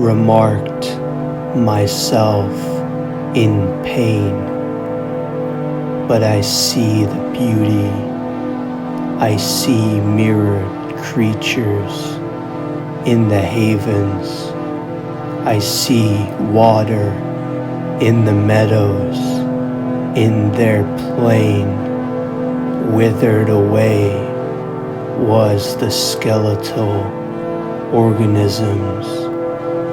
remarked myself in pain, but I see the beauty. I see mirrored creatures in the havens. I see water in the meadows, in their plain. Withered away was the skeletal organisms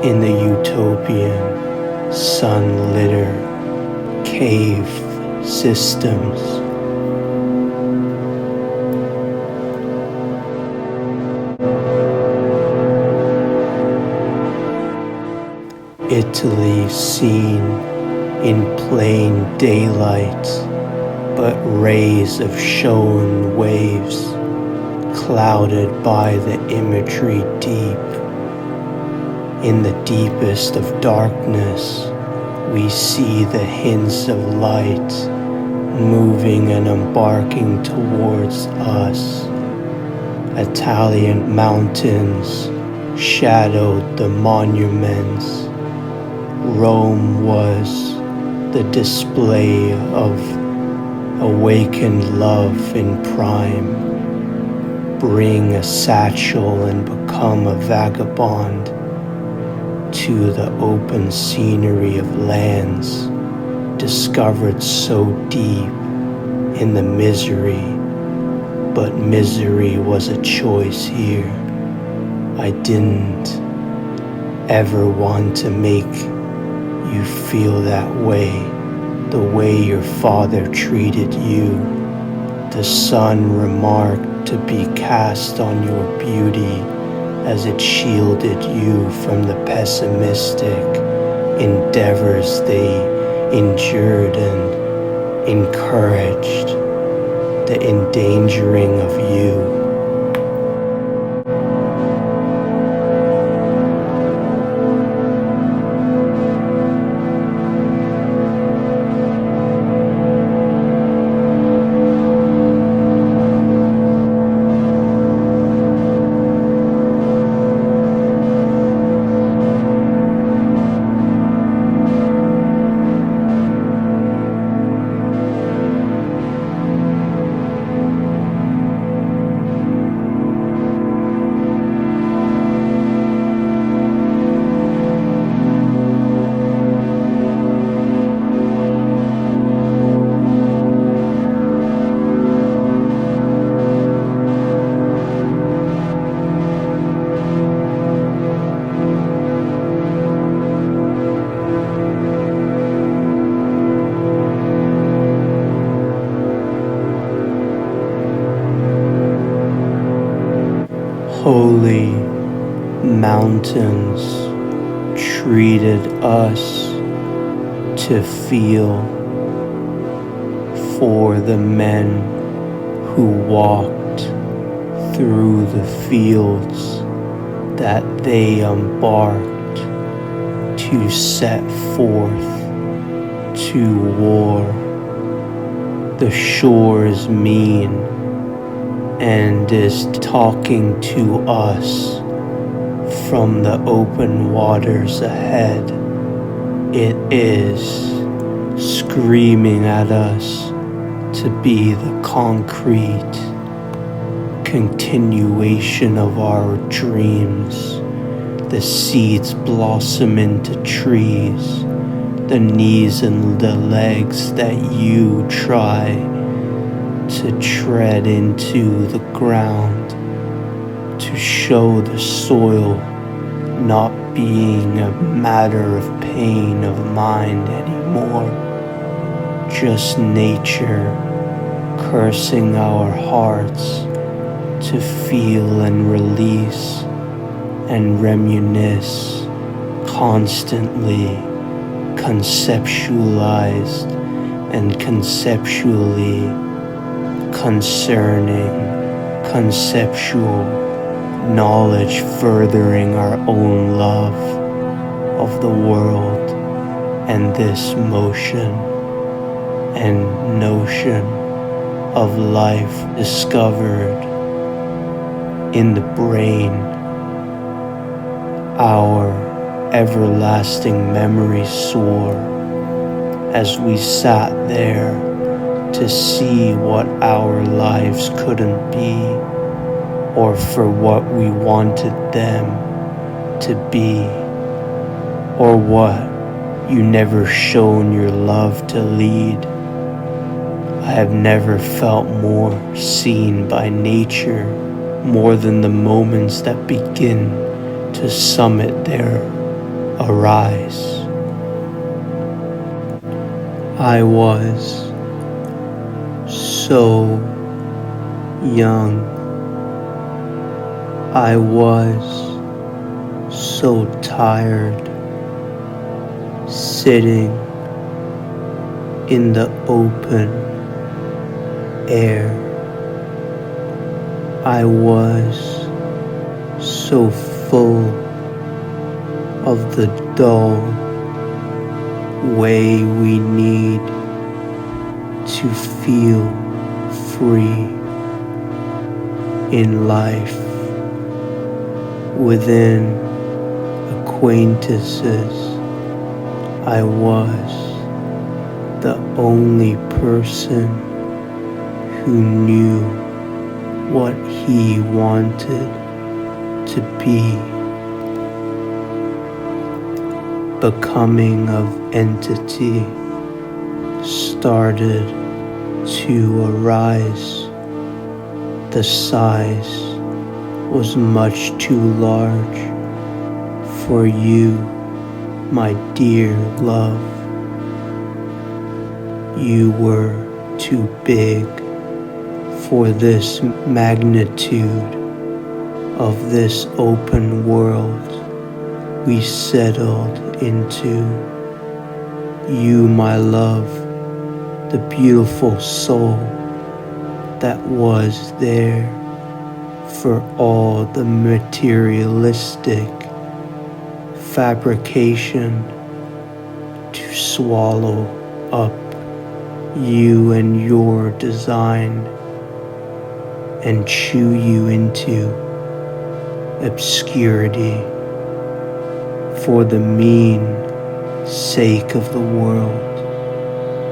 in the utopian sun-litter cave systems. Italy seen in plain daylight, but rays of shown waves, clouded by the imagery deep. In the deepest of darkness, we see the hints of light, moving and embarking towards us. Italian mountains shadowed the monuments. Rome was the display of awakened love in prime. Bring a satchel and become a vagabond to the open scenery of lands discovered so deep in the misery, but misery was a choice here. I didn't ever want to make you feel that way, the way your father treated you. The sun remarked to be cast on your beauty as it shielded you from the pessimistic endeavors they endured and encouraged the endangering of you. Holy mountains treated us to feel for the men who walked through the fields that they embarked to set forth to war. The shore is mean and is talking to us from the open waters ahead. It is screaming at us to be the concrete continuation of our dreams. The seeds blossom into trees, the knees and the legs that you try to tread into the ground, to show the soil not being a matter of pain of mind anymore, just nature cursing our hearts to feel and release and reminisce, constantly conceptualized and conceptually concerning, conceptual knowledge furthering our own love of the world and this motion and notion of life discovered in the brain, our everlasting memories soar as we sat there to see what our lives couldn't be, or for what we wanted them to be, or what you never shown your love to lead. I have never felt more seen by nature, more than the moments that begin to summit their arise. I was so young. I was so tired, sitting in the open air. I was so full of the dull way we need to feel free in life, within acquaintances. I was the only person who knew what he wanted to be. Becoming of entity started to arise. The size was much too large for you, my dear love. You were too big for this magnitude of this open world we settled into. You, my love, the beautiful soul that was there for all the materialistic fabrication to swallow up you and your design and chew you into obscurity for the mean sake of the world,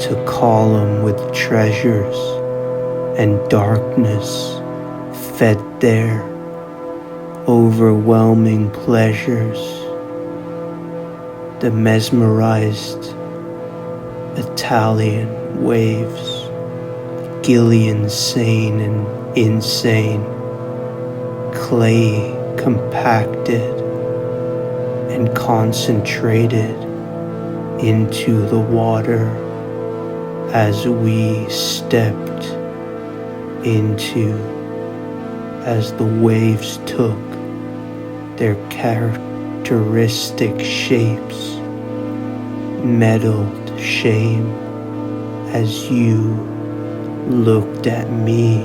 to column with treasures and darkness fed there, overwhelming pleasures. The mesmerized Italian waves, Gillian sane and insane, clay compacted and concentrated into the water as we stepped into, as the waves took their characteristic shapes, meddled shame, as you looked at me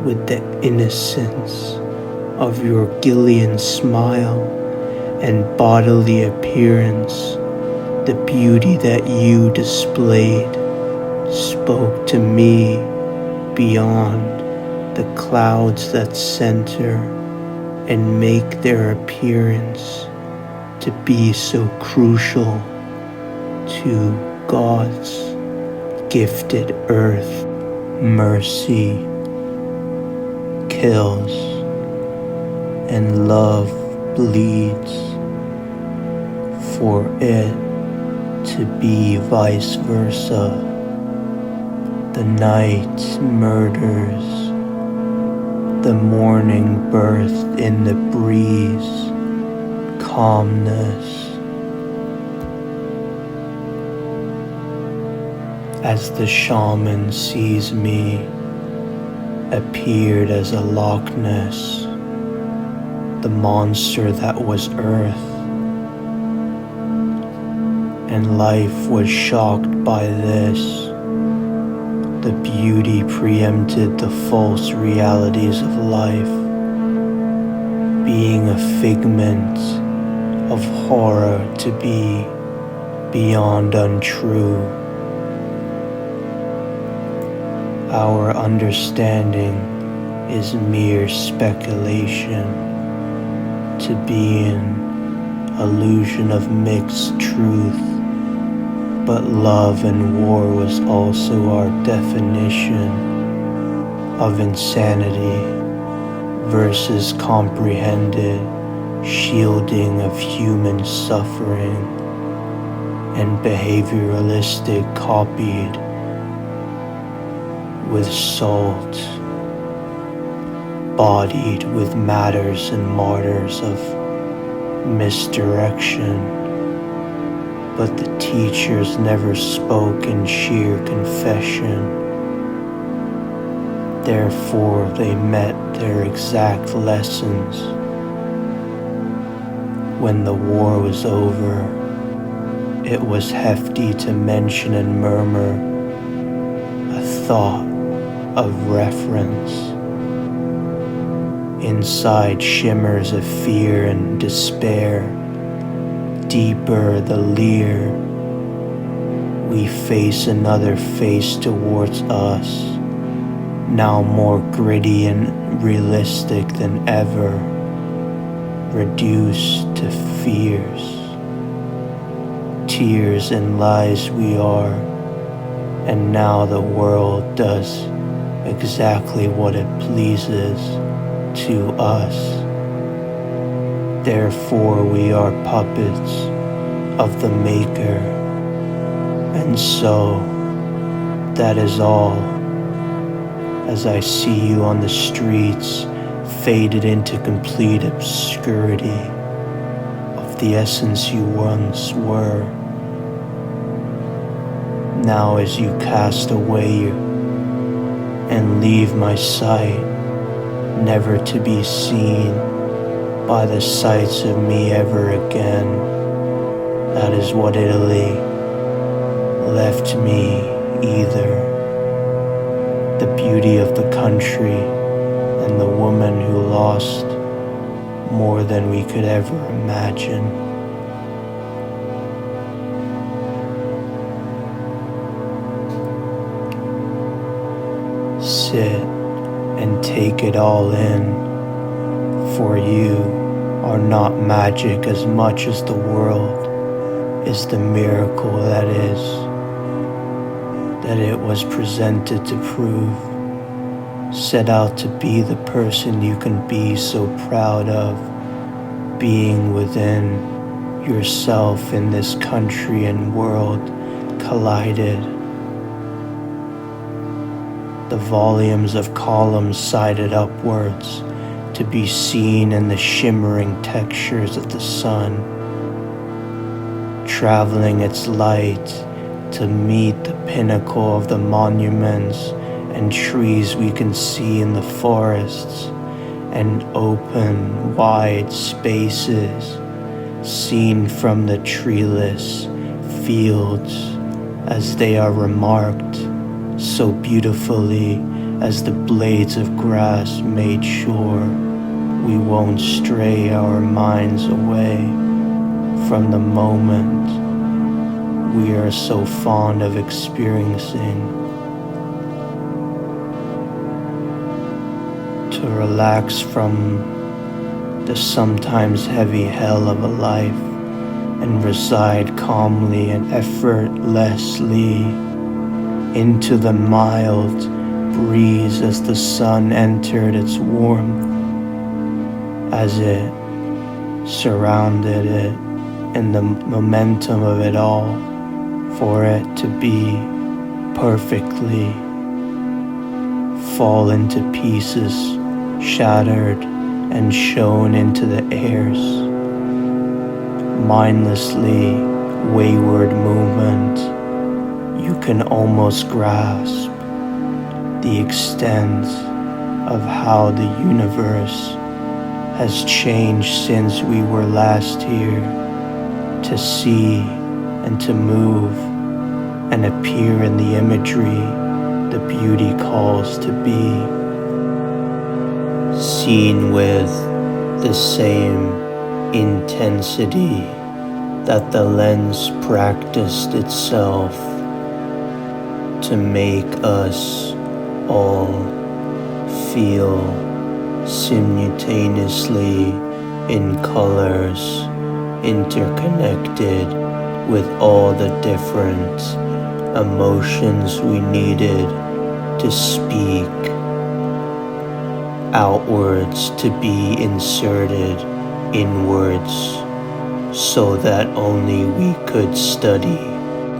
with the innocence of your Gillian smile and bodily appearance. The beauty that you displayed spoke to me beyond the clouds that center and make their appearance to be so crucial to God's gifted earth. Mercy kills and love bleeds, for it to be vice versa. The night murders, the morning birthed in the breeze, calmness. As the shaman sees me, appeared as a Loch Ness, the monster that was earth, and life was shocked by this. The beauty preempted the false realities of life, being a figment of horror to be beyond untrue. Our understanding is mere speculation, to being illusion of mixed truth, but love and war was also our definition of insanity versus comprehended shielding of human suffering and behavioralistic copied with salt, bodied with matters and martyrs of misdirection. But the teachers never spoke in sheer confession. Therefore, they met their exact lessons. When the war was over, it was hefty to mention and murmur a thought of reference. Inside shimmers of fear and despair, deeper the leer. We face another face towards us, now more gritty and realistic than ever, reduced to fears. Tears and lies we are, and now the world does exactly what it pleases to us. Therefore we are puppets of the Maker, and so that is all. As I see you on the streets, faded into complete obscurity of the essence you once were. Now as you cast away and leave my sight, never to be seen by the sights of me ever again, that is what Italy left me either. The beauty of the country and the woman who lost more than we could ever imagine. Sit and take it all in, for you are not magic as much as the world is the miracle that is, that it was presented to prove. Set out to be the person you can be so proud of, being within yourself in this country and world collided. The volumes of columns sided upwards to be seen in the shimmering textures of the sun, traveling its light to meet the pinnacle of the monuments and trees we can see in the forests, and open wide spaces seen from the treeless fields as they are remarked so beautifully as the blades of grass made sure we won't stray our minds away from the moment we are so fond of experiencing. To relax from the sometimes heavy hell of a life and reside calmly and effortlessly into the mild breeze as the sun entered its warmth, as it surrounded it in the momentum of it all, for it to be perfectly fall into pieces, shattered and shown into the airs. Mindlessly wayward movement, you can almost grasp the extent of how the universe has changed since we were last here, to see and to move and appear in the imagery the beauty calls to be, seen with the same intensity that the lens practiced itself to make us all feel simultaneously in colors, interconnected with all the different emotions we needed to speak outwards, to be inserted inwards, so that only we could study,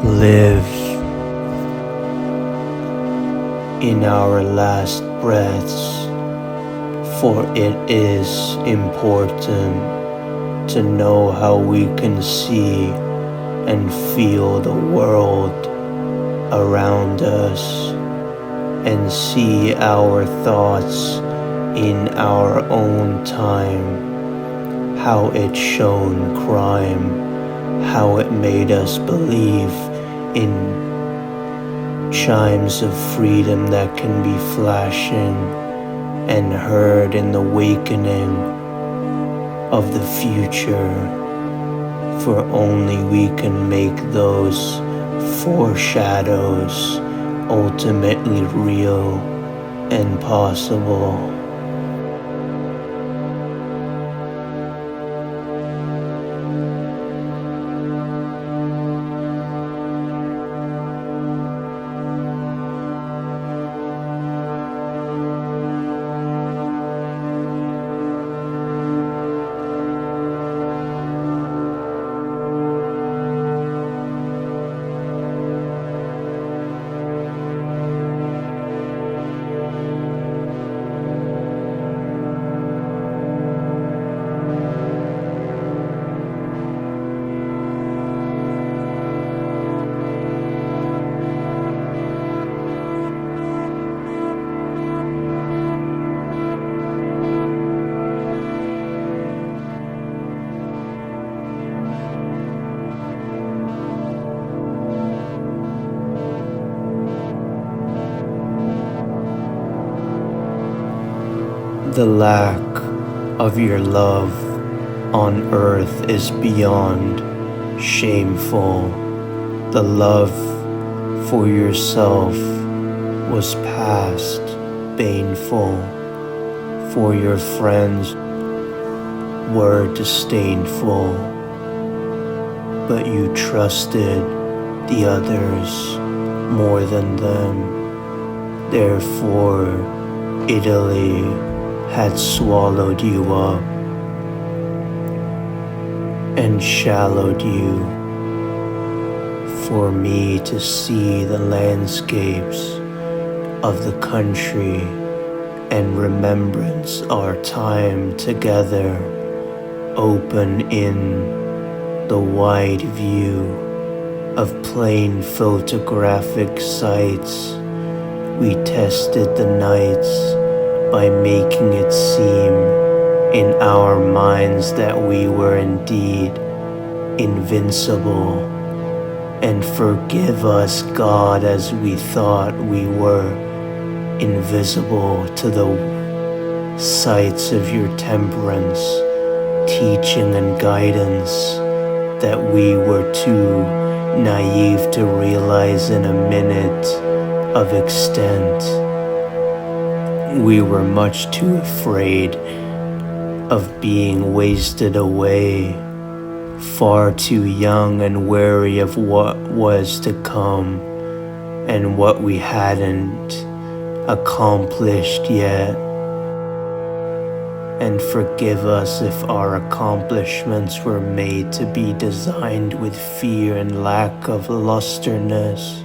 live in our last breaths. For it is important to know how we can see and feel the world around us, and see our thoughts in our own time, how it shone crime, how it made us believe in chimes of freedom that can be flashing and heard in the wakening of the future. For only we can make those foreshadows ultimately real and possible. The lack of your love on earth is beyond shameful. The love for yourself was past baneful. For your friends were disdainful, but you trusted the others more than them. Therefore, Italy had swallowed you up and shallowed you, for me to see the landscapes of the country and remembrance our time together, open in the wide view of plain photographic sights. We tested the nights by making it seem in our minds that we were indeed invincible. And forgive us, God, as we thought we were invisible to the sights of your temperance, teaching and guidance that we were too naive to realize in a minute of extent. We were much too afraid of being wasted away, far too young and wary of what was to come and what we hadn't accomplished yet. And forgive us if our accomplishments were made to be designed with fear and lack of lusterness.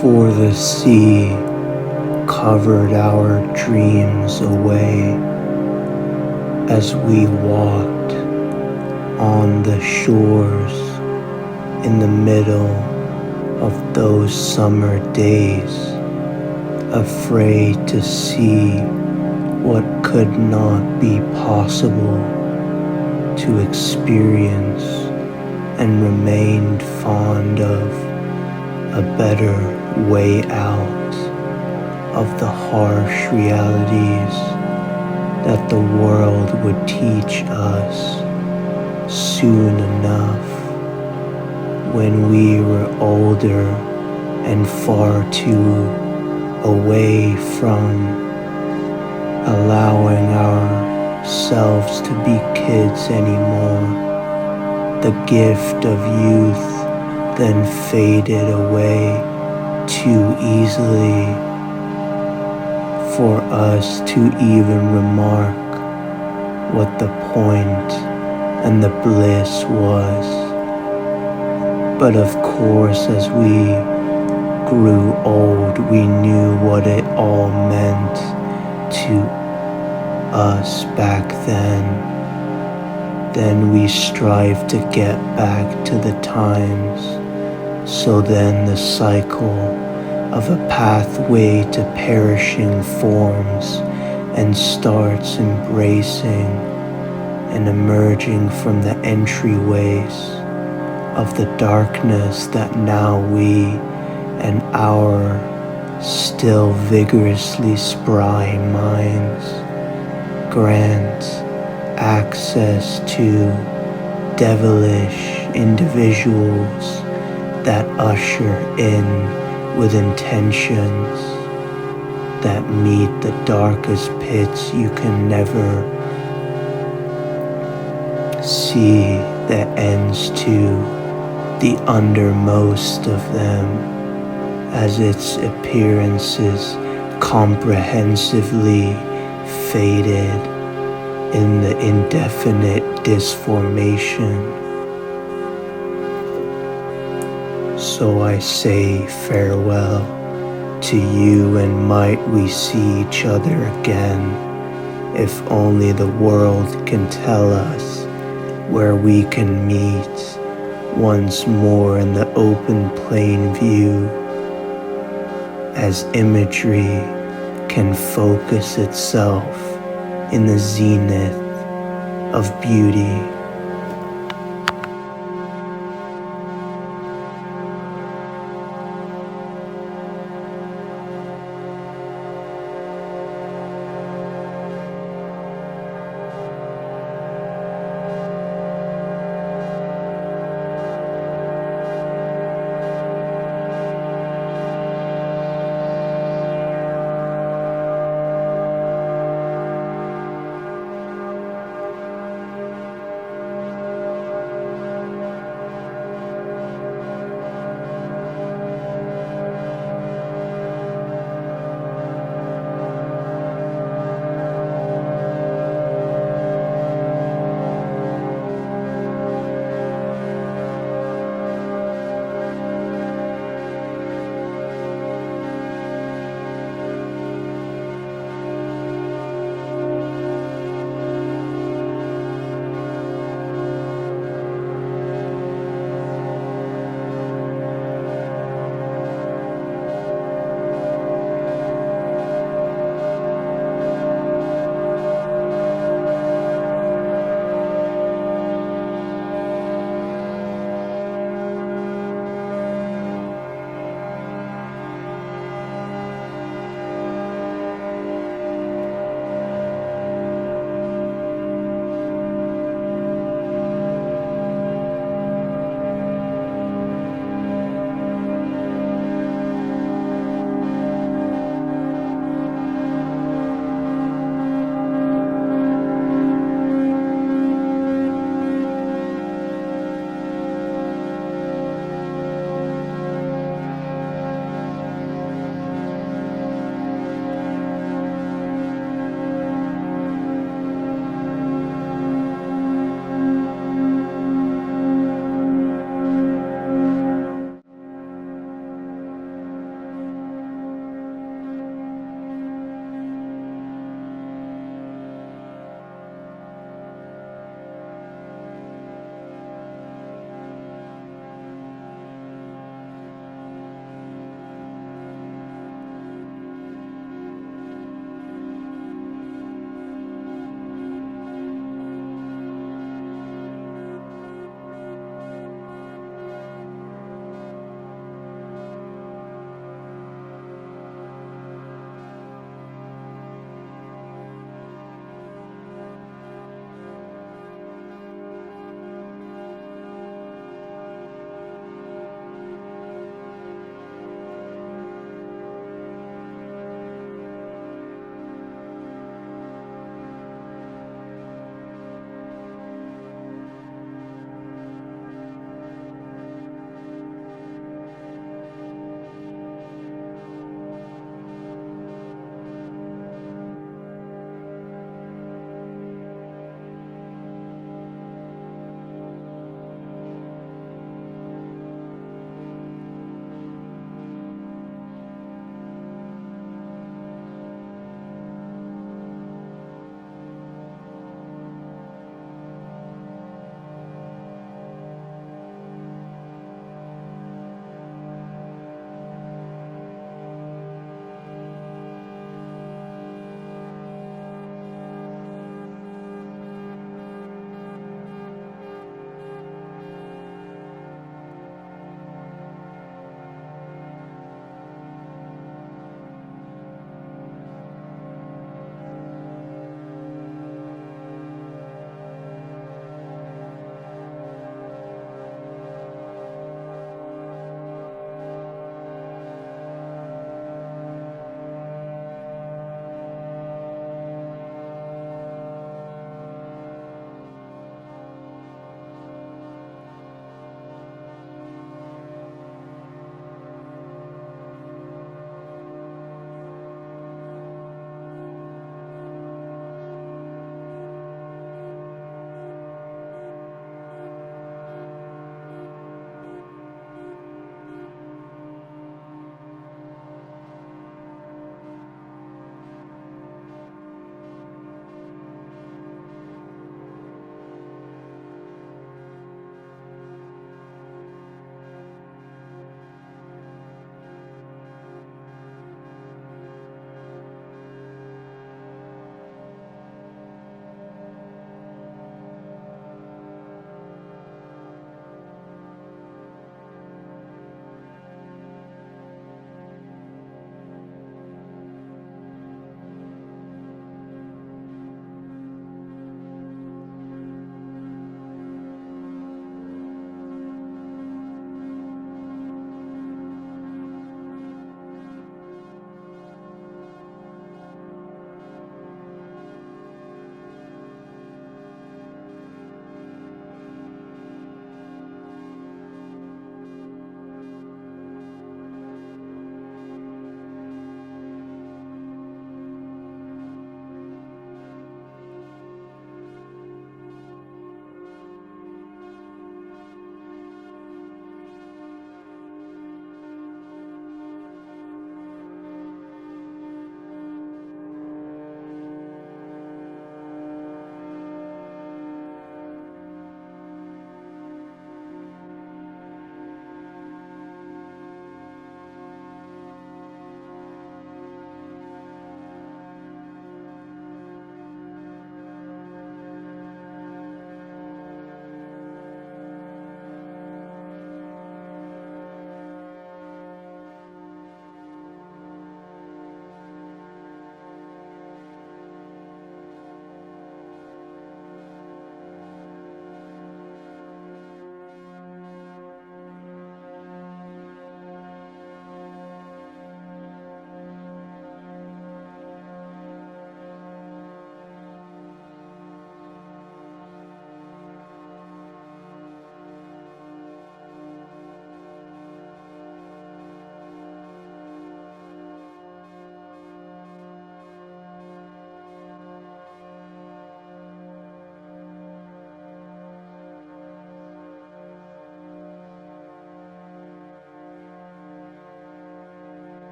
For the sea covered our dreams away as we walked on the shores in the middle of those summer days, afraid to see what could not be possible to experience, and remained fond of a better way out of the harsh realities that the world would teach us soon enough when we were older and far too away from allowing ourselves to be kids anymore. The gift of youth then faded away too easily for us to even remark what the point and the bliss was. But of course, as we grew old, we knew what it all meant to us back then. Then we strive to get back to the times. So then the cycle of a pathway to perishing forms and starts embracing and emerging from the entryways of the darkness that now we and our still vigorously spry minds grant access to devilish individuals that usher in with intentions that meet the darkest pits you can never see, that ends to the undermost of them, as its appearances comprehensively faded in the indefinite disformation. So I say farewell to you, and might we see each other again, if only the world can tell us where we can meet once more in the open plain view, as imagery can focus itself in the zenith of beauty.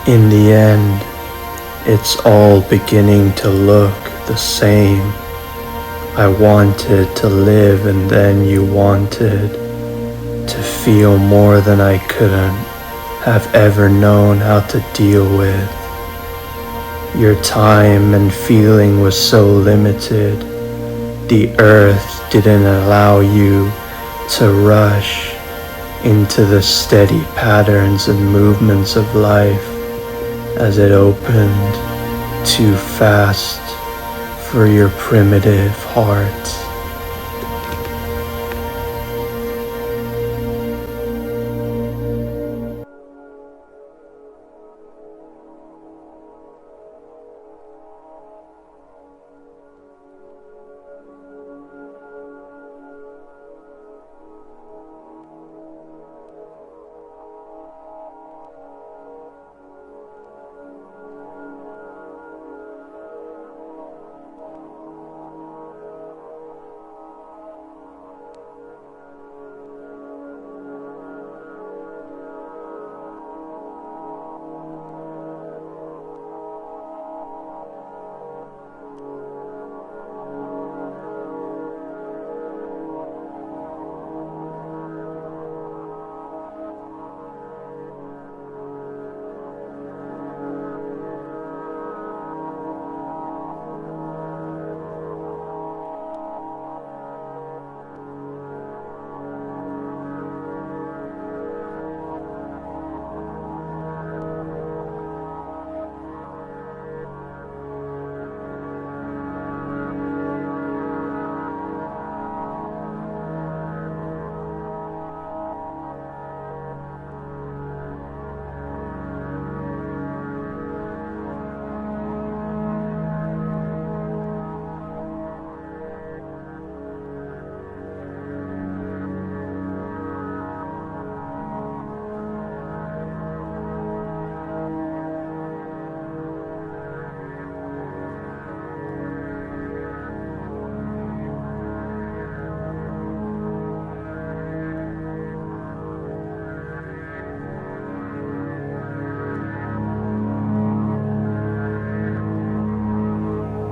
In the end, it's all beginning to look the same. I wanted to live and then you wanted to feel more than I couldn't have ever known how to deal with. Your time and feeling was so limited. The earth didn't allow you to rush into the steady patterns and movements of life as it opened too fast for your primitive heart.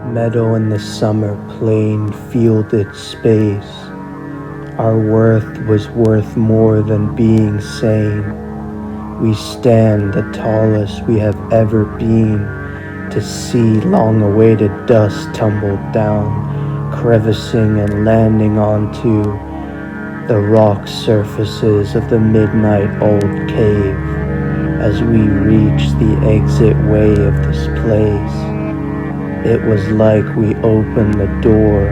Meadow in the summer plain fielded space. Our worth was worth more than being sane. We stand the tallest we have ever been to see long-awaited dust tumble down, crevicing and landing onto the rock surfaces of the midnight old cave as we reach the exit way of this place. It was like we opened the door,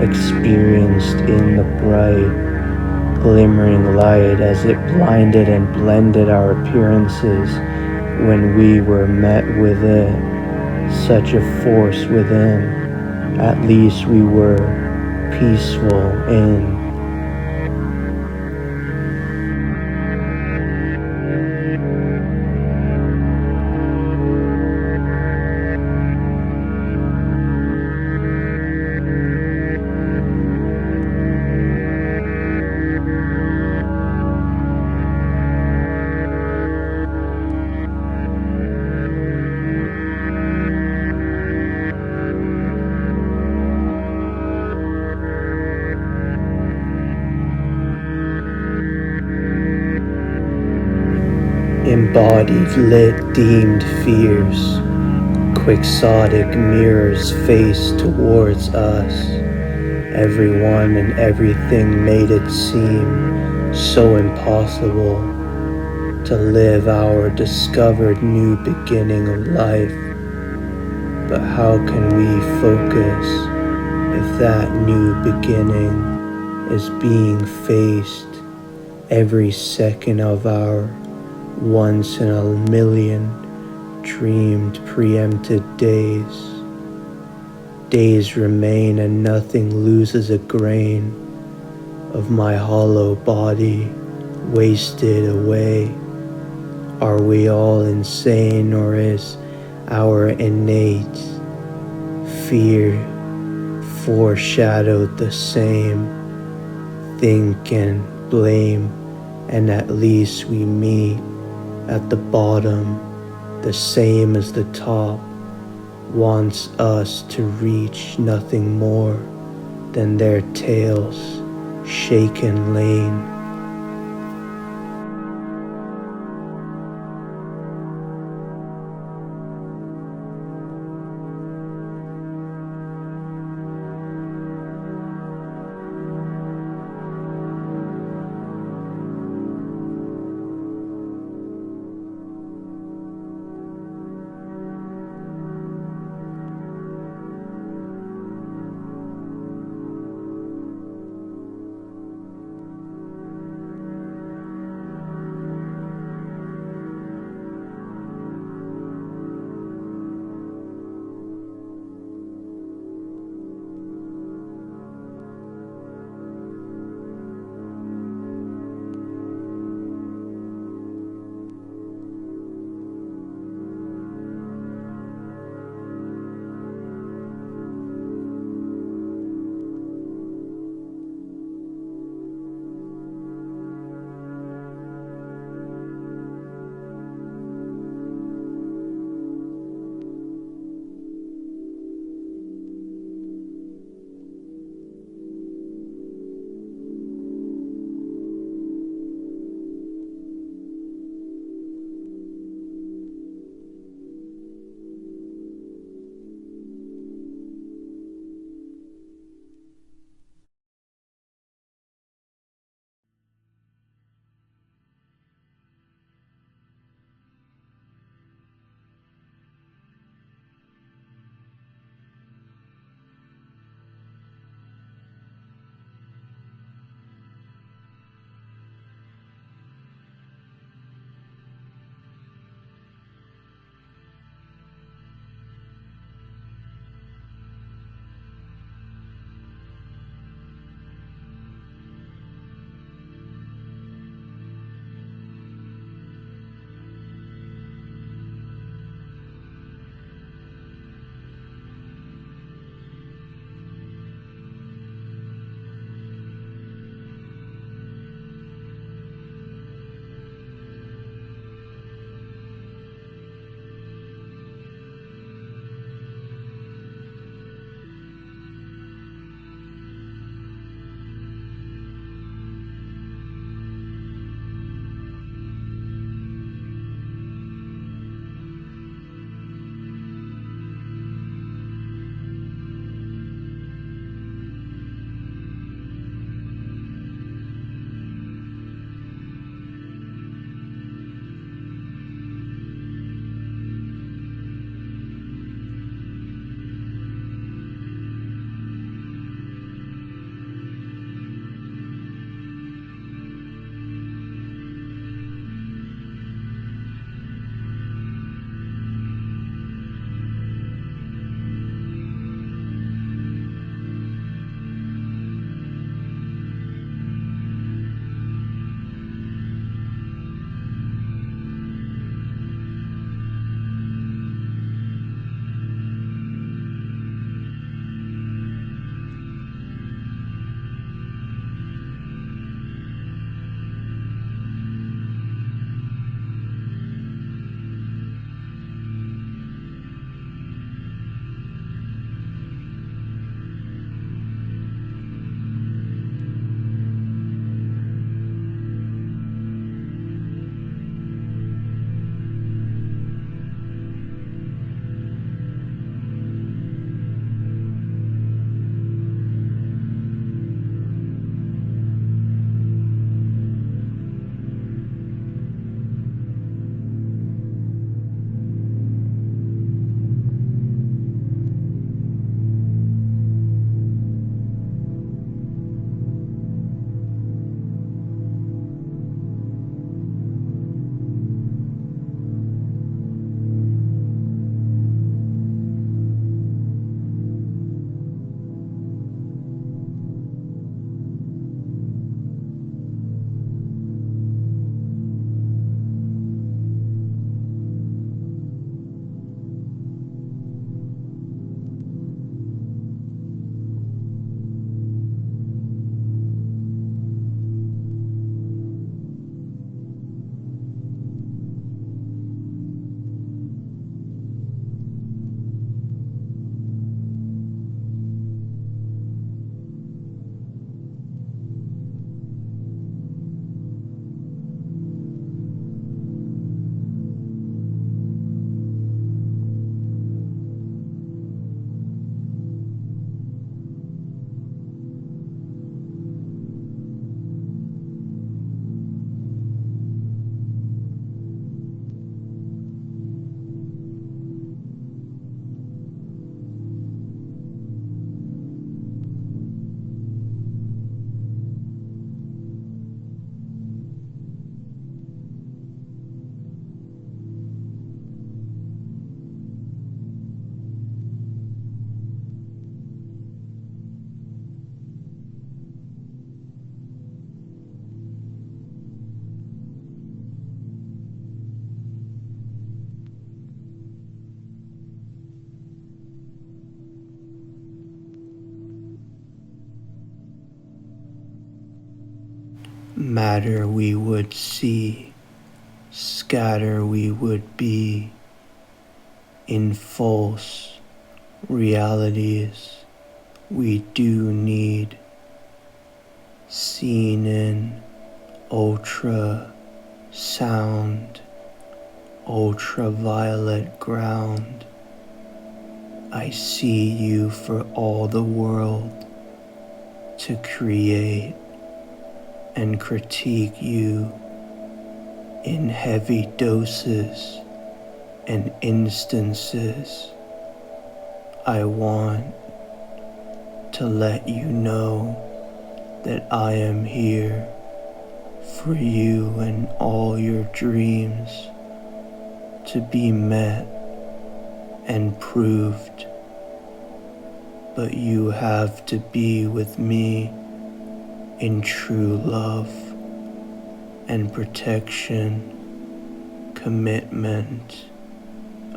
experienced in the bright, glimmering light as it blinded and blended our appearances when we were met with it. Such a force within, at least we were peaceful in. Embodied, lit, deemed fears, quixotic mirrors face towards us. Everyone and everything made it seem so impossible to live our discovered new beginning of life. But how can we focus if that new beginning is being faced every second of our once in a million dreamed preempted days? Days remain and nothing loses a grain of my hollow body wasted away. Are we all insane, or is our innate fear foreshadowed the same? Think and blame, and at least we meet at the bottom the same as the top, wants us to reach nothing more than their tails shaken lane. Matter we would see, scatter we would be in false realities we do need, seen in ultra sound, ultraviolet ground. I see you for all the world to create and critique you in heavy doses and instances. I want to let you know that I am here for you and all your dreams to be met and proved. But you have to be with me in true love and protection, commitment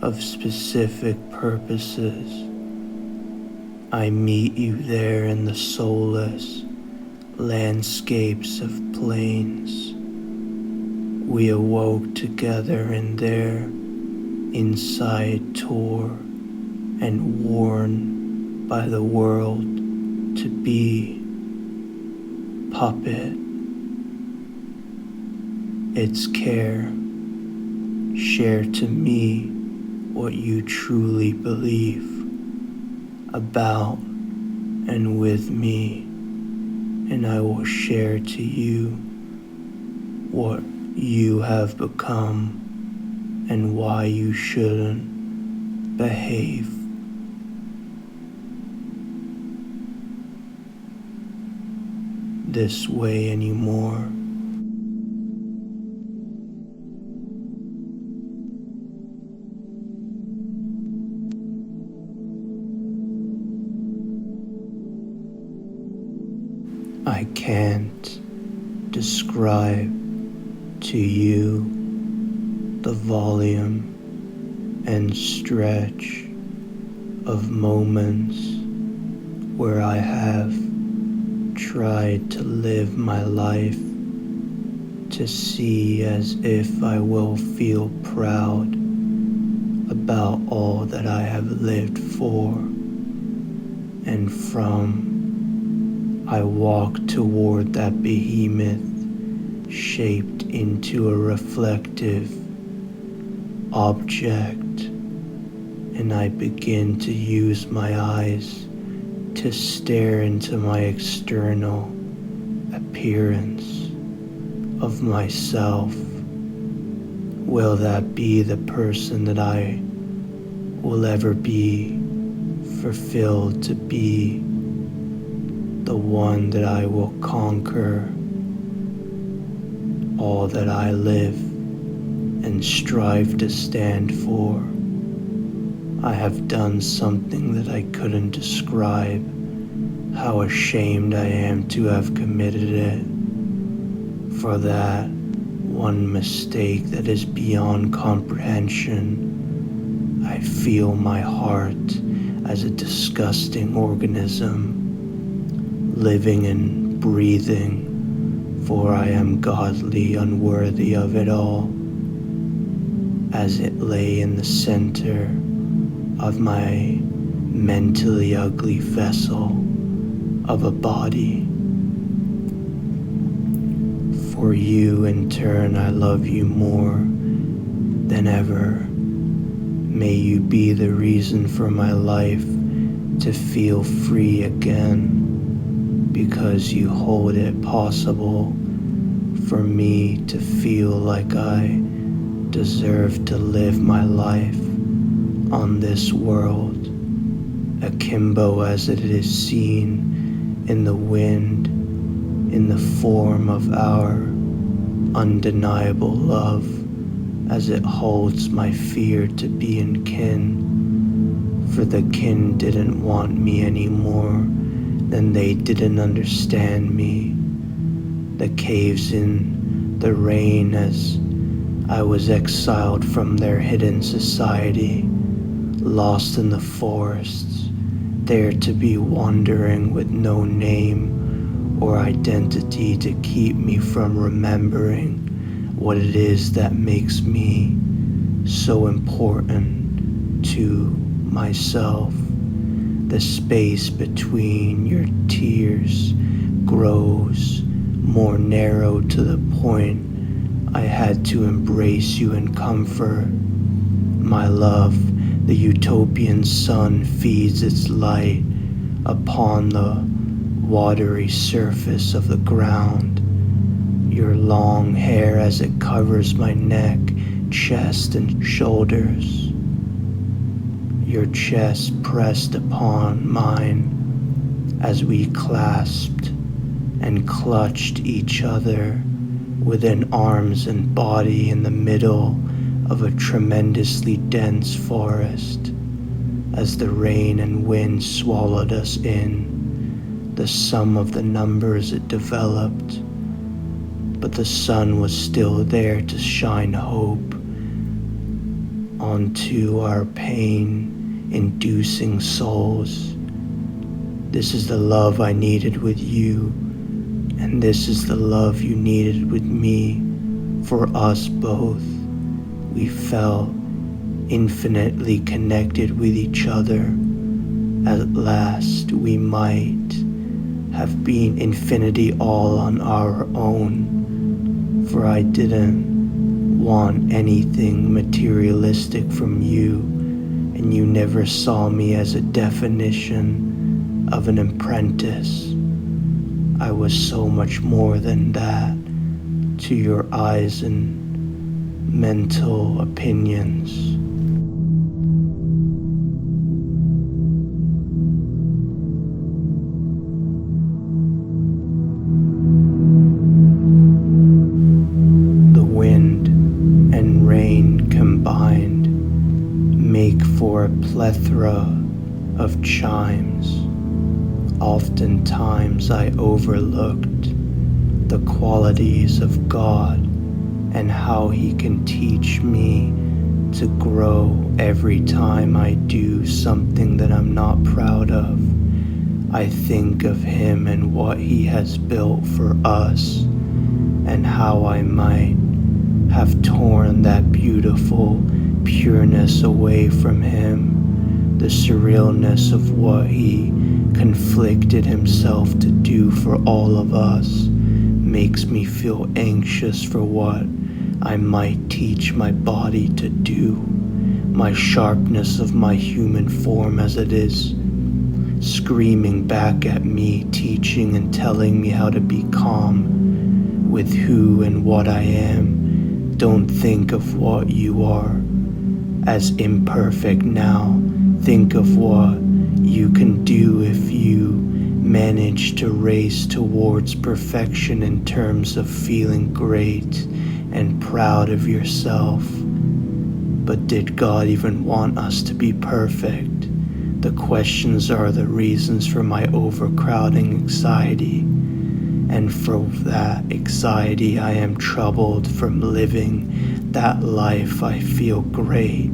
of specific purposes. I meet you there in the soulless landscapes of plains. We awoke together in their inside tour and worn by the world to be puppet. Its care. Share to me what you truly believe about and with me, and I will share to you what you have become and why you shouldn't behave this way anymore. I can't describe to you the volume and stretch of moments where I have tried to live my life to see as if I will feel proud about all that I have lived for and from. I walk toward that behemoth shaped into a reflective object, and I begin to use my eyes to stare into my external appearance of myself. Will that be the person that I will ever be fulfilled to be? The one that I will conquer all that I live and strive to stand for. I have done something that I couldn't describe, how ashamed I am to have committed it. For that one mistake that is beyond comprehension, I feel my heart as a disgusting organism, living and breathing, for I am godly unworthy of it all, as it lay in the center of my mentally ugly vessel of a body. For you in turn I love you more than ever. May you be the reason for my life to feel free again, because you hold it possible for me to feel like I deserve to live my life on this world, akimbo as it is seen in the wind, in the form of our undeniable love, as it holds my fear to be in kin. For the kin didn't want me anymore, then they didn't understand me. The caves in the rain as I was exiled from their hidden society, lost in the forests, there to be wandering with no name or identity to keep me from remembering what it is that makes me so important to myself. The space between your tears grows more narrow to the point I had to embrace you in comfort. My love, the utopian sun feeds its light upon the watery surface of the ground. Your long hair as it covers my neck, chest, and shoulders. Your chest pressed upon mine as we clasped and clutched each other within arms and body in the middle of a tremendously dense forest. As the rain and wind swallowed us in, the sum of the numbers it developed, but the sun was still there to shine hope onto our pain-inducing souls. This is the love I needed with you, and this is the love you needed with me. For us both, we felt infinitely connected with each other. At last, we might have been infinity all on our own, for I didn't want anything materialistic from you, and you never saw me as a definition of an apprentice. I was so much more than that to your eyes and mental opinions. The wind and rain combined make for a plethora of chimes. Oftentimes I overlooked the qualities of God and how He can teach me to grow every time I do something that I'm not proud of. I think of Him and what He has built for us, and how I might have torn that beautiful pureness away from Him. The surrealness of what He conflicted Himself to do for all of us makes me feel anxious for what I might teach my body to do. My sharpness of my human form as it is screaming back at me, teaching and telling me how to be calm with who and what I am. Don't think of what you are as imperfect now. Think of what you can do if you manage to race towards perfection in terms of feeling great and proud of yourself. But did God even want us to be perfect? The questions are the reasons for my overcrowding anxiety, and for that anxiety I am troubled from living that life I feel great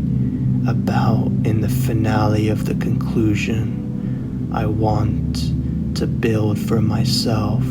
about in the finale of the conclusion I want to build for myself.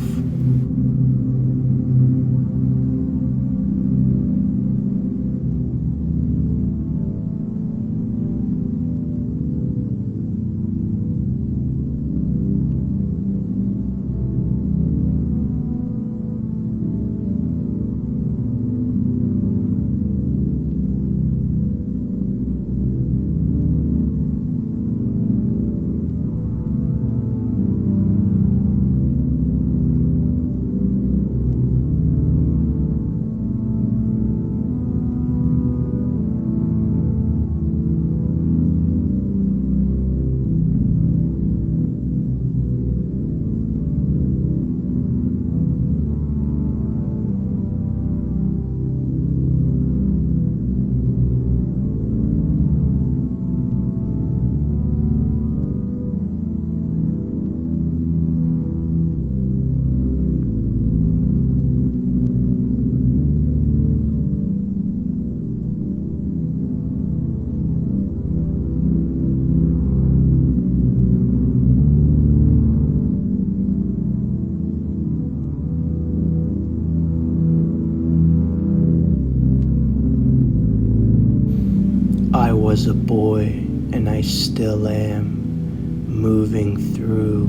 was a boy, and I still am, moving through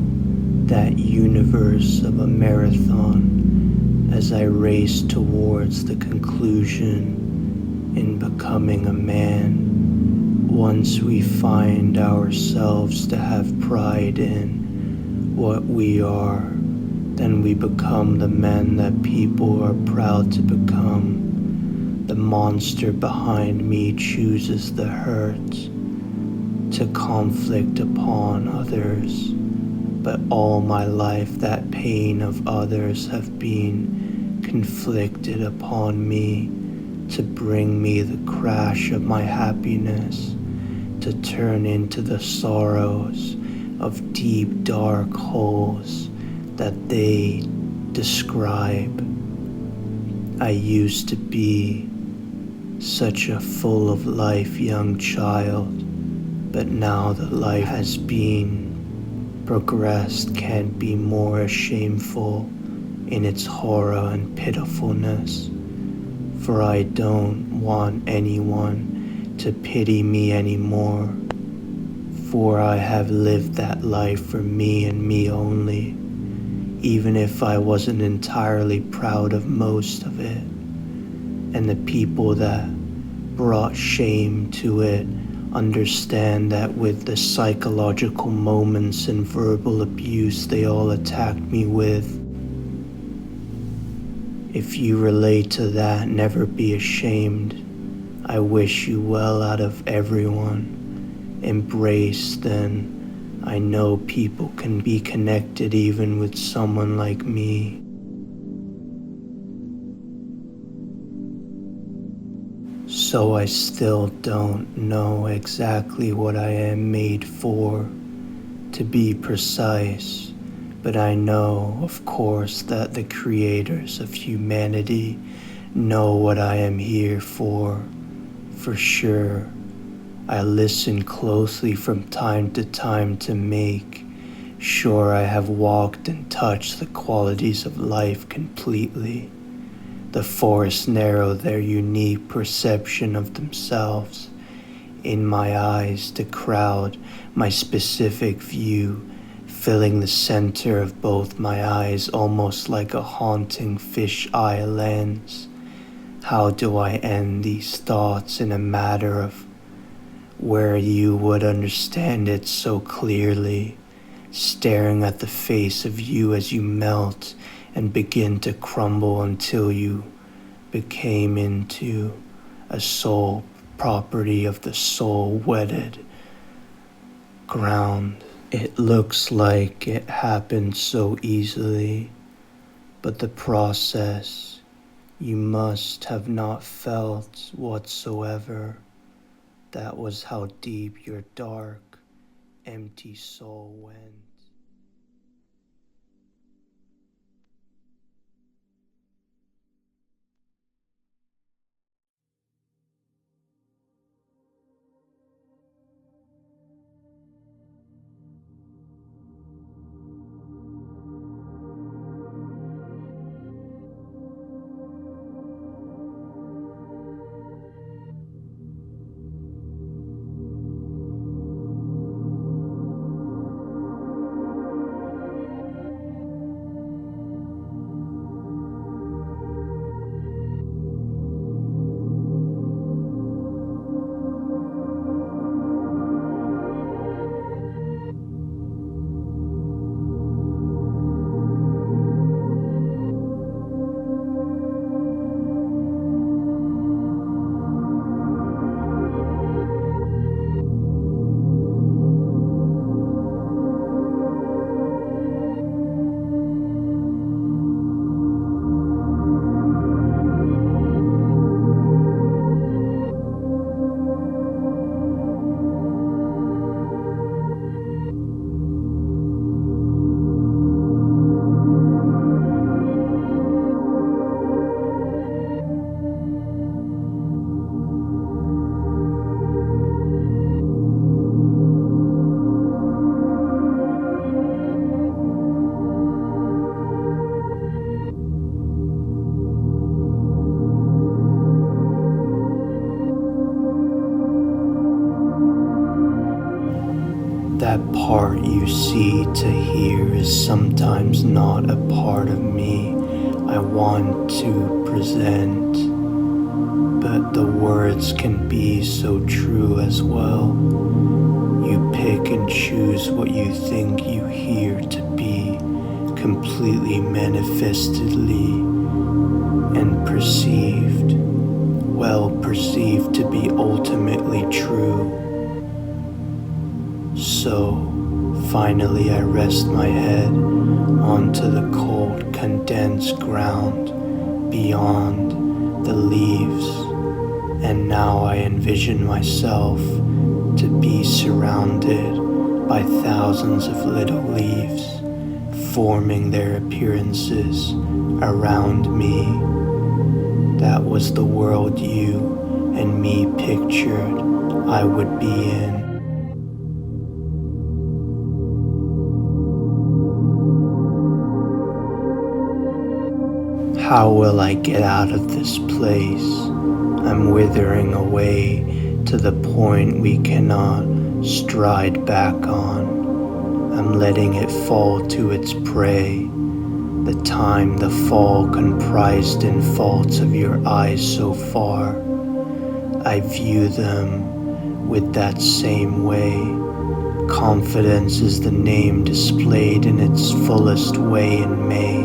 that universe of a marathon as I race towards the conclusion in becoming a man. Once we find ourselves to have pride in what we are, then we become the men that people are proud to become. The monster behind me chooses the hurt to conflict upon others, but all my life that pain of others have been conflicted upon me to bring me the crash of my happiness, to turn into the sorrows of deep dark holes that they describe. I used to be such a full of life young child, but now that life has been progressed can't be more shameful in its horror and pitifulness, for I don't want anyone to pity me anymore, for I have lived that life for me and me only, even if I wasn't entirely proud of most of it, and the people that brought shame to it understand that with the psychological moments and verbal abuse they all attacked me with. If you relate to that, never be ashamed. I wish you well out of everyone. Embrace, then I know people can be connected even with someone like me. So I still don't know exactly what I am made for, to be precise, but I know, of course, that the creators of humanity know what I am here for sure. I listen closely from time to time to make sure I have walked and touched the qualities of life completely. The forests narrow their unique perception of themselves. In my eyes, to crowd my specific view, filling the center of both my eyes almost like a haunting fish-eye lens. How do I end these thoughts in a matter of where you would understand it so clearly, staring at the face of you as you melt and begin to crumble until you became into a soul property of the soul wedded ground. It looks like it happened so easily, but the process you must have not felt whatsoever. That was how deep your dark, empty soul went. That part you see to hear is sometimes not a part of me I want to present, but the words can be so true as well. You pick and choose what you think you hear to be completely manifestedly and perceived, well perceived to be ultimately true. So, finally I rest my head onto the cold, condensed ground beyond the leaves, and now I envision myself to be surrounded by thousands of little leaves, forming their appearances around me. That was the world you and me pictured I would be in. How will I get out of this place? I'm withering away to the point we cannot stride back on. I'm letting it fall to its prey. The time the fall comprised in faults of your eyes so far. I view them with that same way. Confidence is the name displayed in its fullest way in May.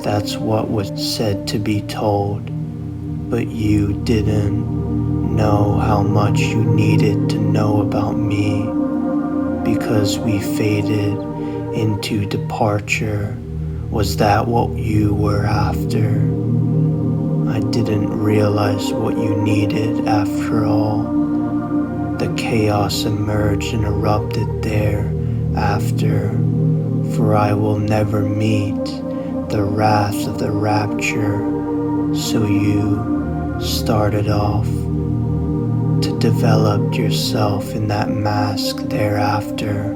That's what was said to be told, but you didn't know how much you needed to know about me, because we faded into departure. Was that what you were after? I didn't realize what you needed after all. The chaos emerged and erupted there after, for I will never meet the wrath of the rapture. So you started off to develop yourself in that mask thereafter.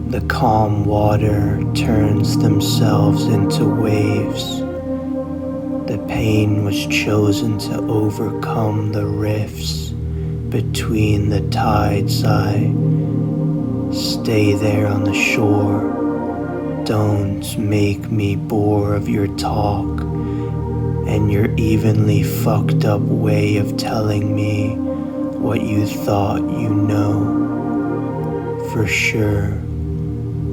The calm water turns themselves into waves. The pain was chosen to overcome the rifts between the tides. I stay there on the shore. Don't make me bore of your talk and your evenly fucked up way of telling me what you thought you know. For sure,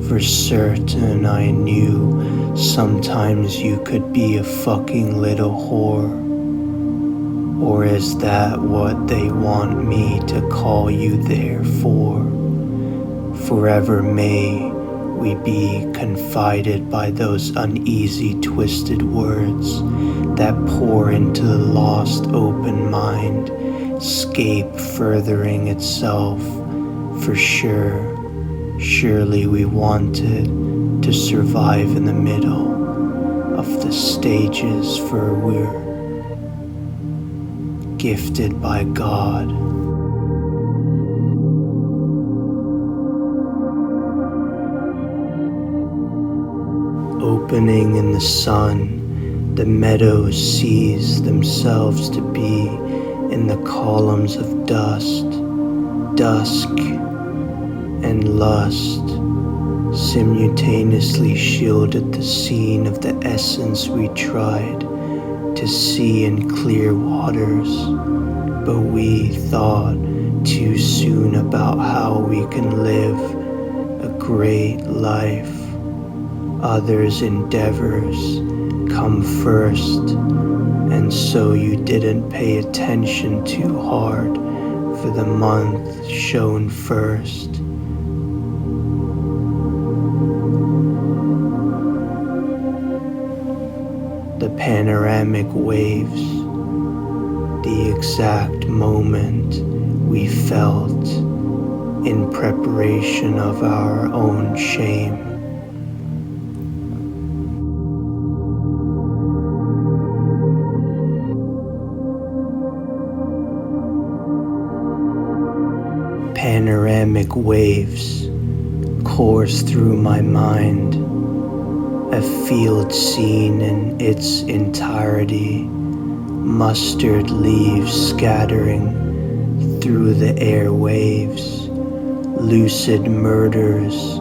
for certain I knew sometimes you could be a fucking little whore. Or is that what they want me to call you there for? Forever may we be confided by those uneasy twisted words that pour into the lost open mind, escape furthering itself. For sure, surely we wanted to survive in the middle of the stages, for we're gifted by God. Opening in the sun, the meadows seize themselves to be in the columns of dust, dusk, and lust, simultaneously shielded the scene of the essence we tried to see in clear waters, but we thought too soon about how we can live a great life. Others' endeavors come first, and so you didn't pay attention too hard for the month shown first. The panoramic waves, the exact moment we felt in preparation of our own shame. Panoramic waves, course through my mind, a field scene in its entirety, mustard leaves scattering through the airwaves, lucid murders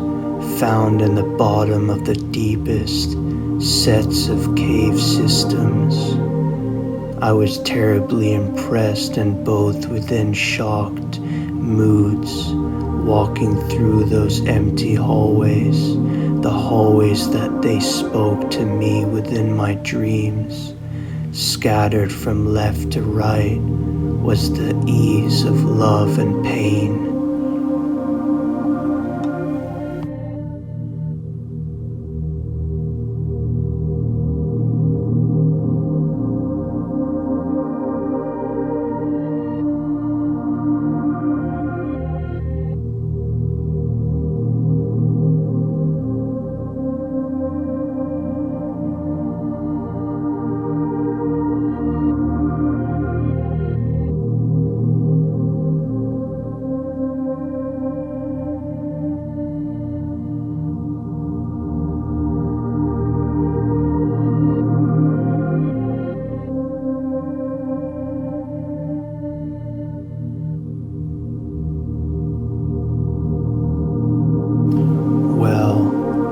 found in the bottom of the deepest sets of cave systems. I was terribly impressed and both within shocked moods, walking through those empty hallways, the hallways that they spoke to me within my dreams. Scattered from left to right was the ease of love and pain.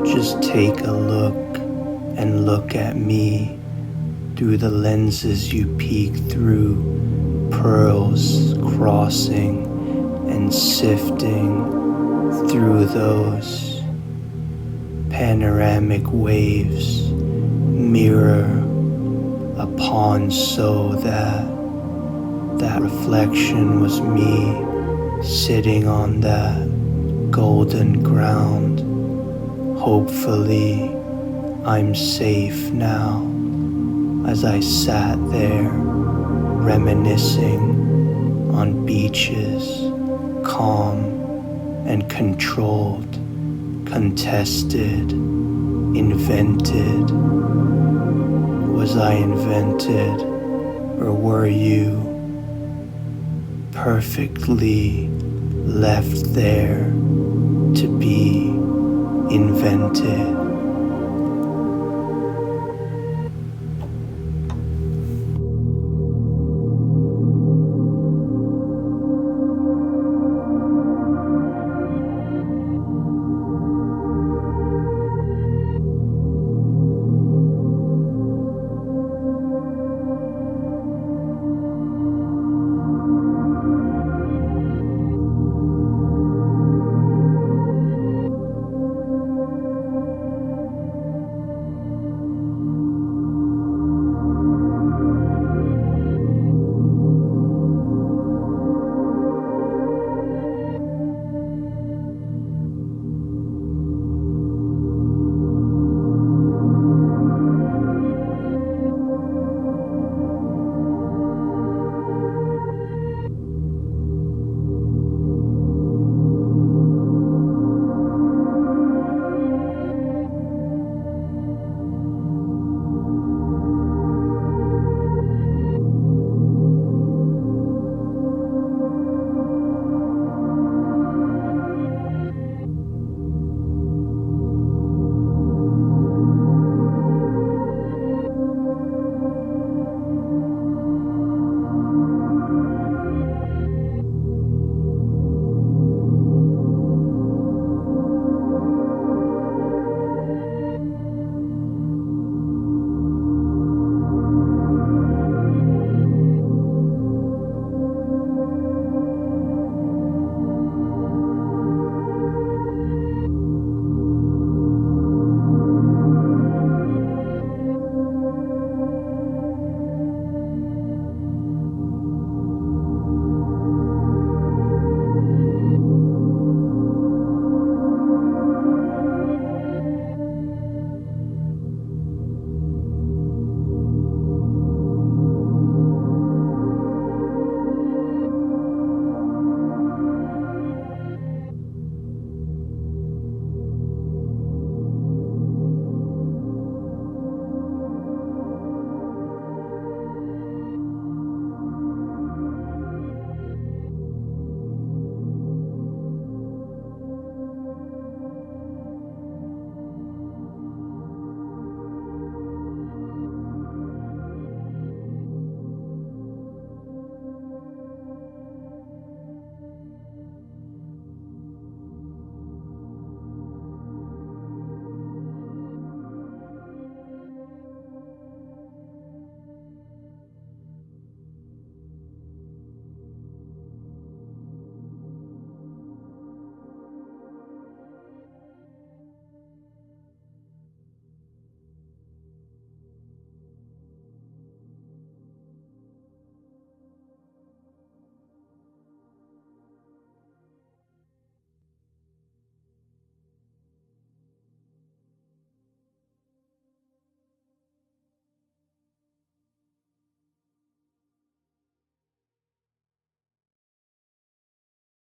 Just take a look and look at me through the lenses you peek through, pearls crossing and sifting through those panoramic waves, mirror a pond so that reflection was me sitting on that golden ground. Hopefully, I'm safe now as I sat there reminiscing on beaches, calm and controlled, contested, invented. Was I invented, or were you perfectly left there to be invented?